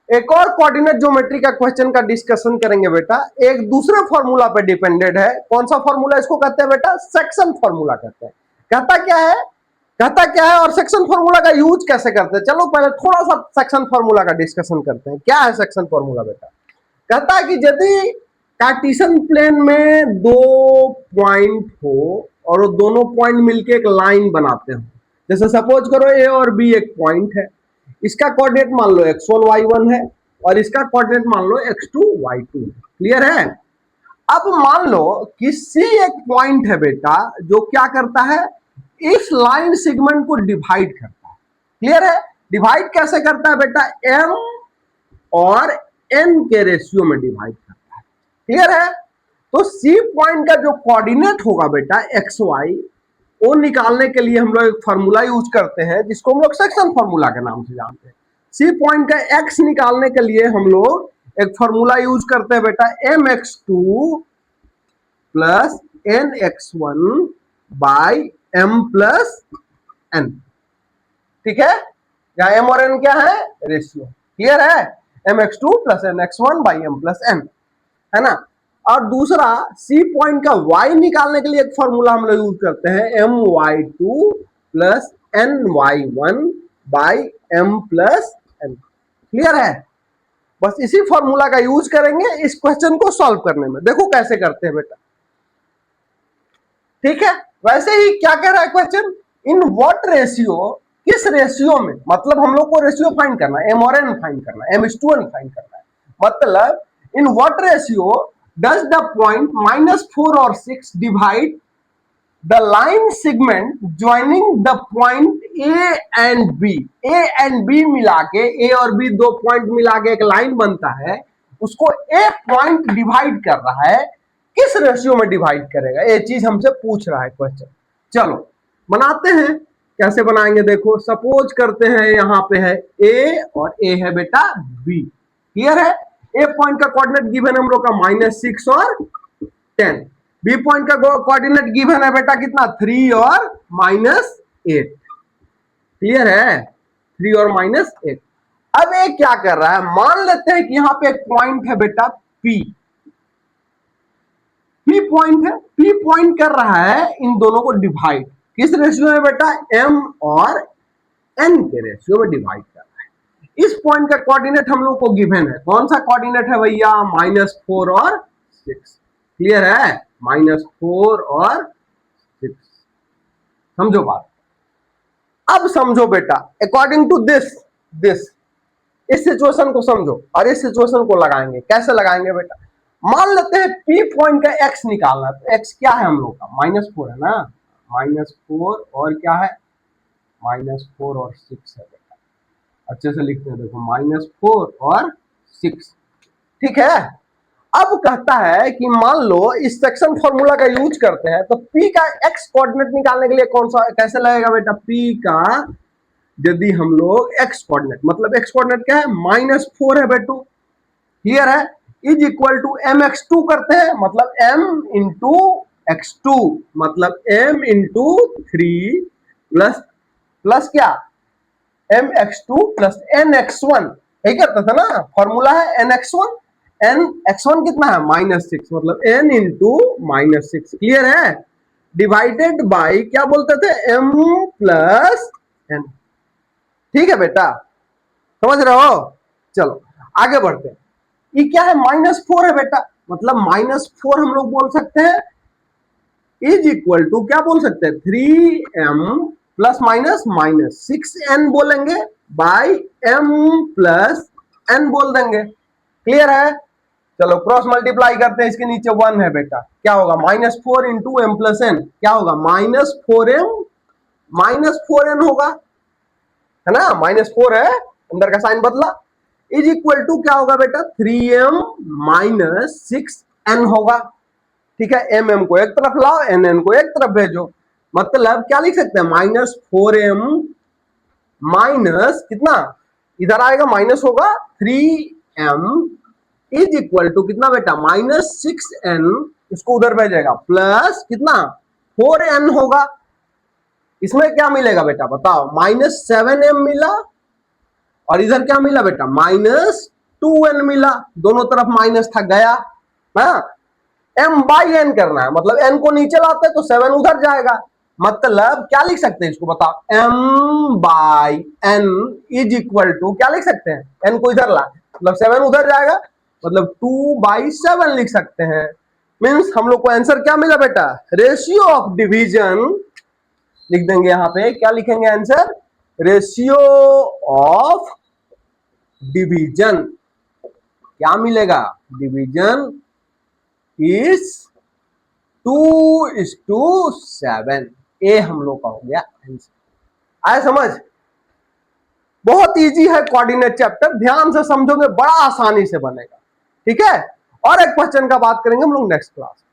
एक और coordinate geometry का क्वेश्चन का डिस्कशन करेंगे बेटा। एक दूसरे फॉर्मूला पे डिपेंडेड है। कौन सा फॉर्मूला इसको कहते हैं बेटा? सेक्शन फॉर्मूला कहते हैं। कहता क्या है, और सेक्शन फॉर्मूला का यूज कैसे करते हैं? चलो पहले थोड़ा सा सेक्शन फॉर्मूला का डिस्कशन करते हैं। क्या है सेक्शन फॉर्मूला बेटा? कहता है कि यदि कार्टेशियन प्लेन में दो पॉइंट हो और वो दोनों पॉइंट मिलके एक लाइन बनाते हो, जैसे सपोज करो ए और बी एक पॉइंट है, इसका कोऑर्डिनेट मान लो x1 y1 है और इसका कोऑर्डिनेट मान लो x2 y2। क्लियर है? अब मान लो कि C एक पॉइंट है बेटा जो क्या करता है, इस लाइन सेगमेंट को डिवाइड करता है। क्लियर है? डिवाइड कैसे करता है बेटा? m और n के रेशियो में डिवाइड करता है। क्लियर है? तो C पॉइंट का जो कोऑर्डिनेट होगा बेटा xy, वो निकालने के लिए हम लोग एक फॉर्मूला यूज करते हैं जिसको हम लोग सेक्शन फॉर्मूला के नाम से जानते हैं। सी पॉइंट का x निकालने के लिए हम लोग एक फॉर्मूला यूज करते हैं बेटा, mx2 plus nx1 by m plus n। ठीक है? या m और n क्या है? रेशियो। क्लियर है? mx2 plus nx1 by m plus n, है ना? और दूसरा सी पॉइंट का y निकालने के लिए एक फॉर्मूला हम लोग यूज करते हैं, my2 plus ny1 by m plus n। Clear है? बस इसी फॉर्मूला का यूज करेंगे इस क्वेश्चन को सॉल्व करने में। देखो कैसे करते हैं बेटा। ठीक है? वैसे ही क्या कह रहा है क्वेश्चन, इन व्हाट रेशियो, किस रेशियो में, मतलब हम लोग को रेशियो फाइंड करना है, m और n फाइंड करना है, m/n फाइंड करना है। मतलब in what ratio does the point -4 और 6 divide the line segment joining the point A and B? A and B मिला के, A और B दो पॉइंट मिला के एक लाइन बनता है, उसको A पॉइंट डिवाइड कर रहा है, किस रेशियो में डिवाइड करेगा? ये चीज हमसे पूछ रहा है क्वेश्चन। चलो बनाते हैं। कैसे बनाएंगे देखो। सपोज करते हैं यहां पे है A और A है बेटा B। क्लियर है? ए पॉइंट का कोऑर्डिनेट गिवन हम लोग का -6 और 10। बी पॉइंट का कोऑर्डिनेट गिवन है बेटा कितना? 3 और -8। क्लियर है? 3 और -8। अब ये क्या कर रहा है, मान लेते हैं कि यहां पे एक पॉइंट है बेटा P। P पॉइंट है, P पॉइंट कर रहा है इन दोनों को डिवाइड किस रेशियो में बेटा? m और n के रेशियो में डिवाइड कर रहा है। इस पॉइंट का कोऑर्डिनेट हम लोग को गिवन है। कौन सा कोऑर्डिनेट है भैया? -4 और 6। क्लियर है? -4 और 6। समझो बात। अब समझो बेटा, अकॉर्डिंग टू दिस इस सिचुएशन को समझो और इस सिचुएशन को लगाएंगे। कैसे लगाएंगे बेटा? मान लेते हैं P पॉइंट का x निकालना है। तो x क्या है हम लोग का? -4 है ना? -4 और क्या है? -4 और 6 है बेटा। अच्छे से लिखते हैं देखो, -4 और 6। ठीक है? अब कहता है कि मान लो इस सेक्शन फॉर्मूला का यूज करते हैं, तो P का x कोऑर्डिनेट निकालने के लिए कौन सा, कैसे लगेगा बेटा? P का यदि हम लोग x कोऑर्डिनेट, मतलब x कोऑर्डिनेट क्या है? -4 है बेटू। क्लियर है? इज इक्वल टू mx2 करते हैं, मतलब m इंटू x2, मतलब m इंटू 3 प्लस क्या? mx2 plus nx1। यही करता था ना? फॉर्मूला है nx1। nx1 कितना है? -6, मतलब n इंटू -6। क्लियर है? डिवाइडेड बाई क्या बोलते थे? m plus n। ठीक है बेटा? समझ रहे हो? चलो आगे बढ़ते हैं। ये क्या है? -4 है बेटा, मतलब -4 हम लोग बोल सकते हैं इज इक्वल टू क्या बोल सकते हैं? 3m प्लस -6n बोलेंगे बाई m प्लस n बोल देंगे। क्लियर है? चलो क्रॉस मल्टीप्लाई करते हैं, इसके नीचे 1 है बेटा। क्या होगा? -4 इंटू m प्लस n क्या होगा? -4n होगा, है ना? -4 है, अंदर का साइन बदला। इज इक्वल टू क्या होगा बेटा? 3m माइनस 6n होगा। ठीक है? m को एक तरफ लाओ, n को एक तरफ भेजो, मतलब क्या लिख सकते हैं? -4m माइनस कितना, इधर आएगा माइनस होगा 3m इज इक्वल टू कितना बेटा? -6n, इसको उधर भेजेगा, प्लस कितना? 4n होगा। इसमें क्या मिलेगा बेटा बताओ? -7m मिला और इधर क्या मिला बेटा? 2n मिला, दोनों तरफ माइनस था गया, हाँ m बाई n करना है, मतलब n को नीचे लाते तो 7 उधर जाएगा, मतलब क्या लिख सकते हैं इसको बताओ, m by n is equal to क्या लिख सकते हैं, n को इधर ला मतलब 7 उधर जाएगा, मतलब 2/7 लिख सकते हैं। मीन्स हम लोग को आंसर क्या मिला बेटा, रेशियो ऑफ डिवीजन लिख देंगे, यहां पे क्या लिखेंगे आंसर, रेशियो ऑफ डिवीजन क्या मिलेगा, डिवीजन इज 2:7। ए हम लोग का हो गया आंसर। आया समझ, बहुत इजी है कोऑर्डिनेट चैप्टर, ध्यान से समझोगे बड़ा आसानी से बनेगा, ठीक है। और एक क्वेश्चन का बात करेंगे हम लोग नेक्स्ट क्लास।